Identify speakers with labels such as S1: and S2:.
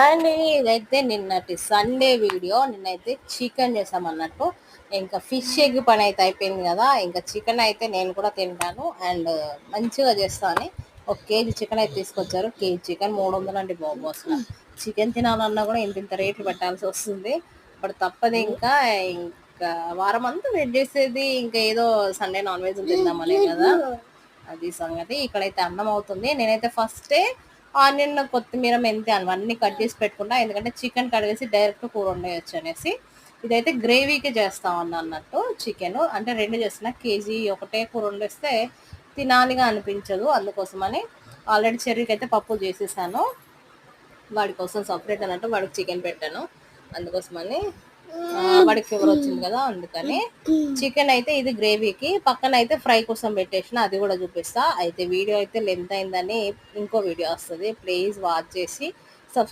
S1: And ఇదైతే నిన్నటి Sunday video. నిన్నైతే చికెన్ చేసామన్నట్టు. ఇంకా ఫిష్ ఎగ్ పని అయితే అయిపోయింది కదా, ఇంకా చికెన్ అయితే నేను కూడా తింటాను అండ్ మంచిగా చేస్తాను. ఒక కేజీ చికెన్ అయితే తీసుకొచ్చారు. కేజీ చికెన్ 300 అండి బాబు. అసలు చికెన్ తినాలన్నా కూడా ఇంత రేట్లు పెట్టాల్సి వస్తుంది. ఇప్పుడు తప్పదు. ఇంకా వారం అంతా వెయిట్ చేసేది ఇంకా ఏదో సండే నాన్ వెజ్ తిందామనే కదా. అది సంగతి. ఇక్కడైతే అన్నం అవుతుంది. నేనైతే ఫస్టే ఆనియన్, కొత్తిమీర, మెంతి అవన్నీ కట్ చేసి పెట్టుకుంటా. ఎందుకంటే చికెన్ కడిగేసి డైరెక్ట్ కూర వండేయచ్చు అనేసి. ఇదైతే గ్రేవీకి చేస్తా ఉన్నా అన్నట్టు. చికెన్ అంటే 2 చేస్తున్నా. కేజీ ఒకటే కూర వండేస్తే తినాలిగా అనిపించదు. అందుకోసమని ఆల్రెడీ చెర్రీకి అయితే పప్పు చేసేసాను. వాడి కోసం సపరేట్ అన్నట్టు వాడికి చికెన్ పెట్టాను. అందుకోసమని వాడికి ఫీవర్ వచ్చింది కదా, అందుకని చికెన్ అయితే ఇది గ్రేవీకి, పక్కన అయితే ఫ్రై కోసం పెట్టేసిన. అది కూడా చూపిస్తా. అయితే వీడియో అయితే లెంత్ అయిందని ఇంకో వీడియో వస్తుంది. ప్లీజ్ వాచ్ చేసి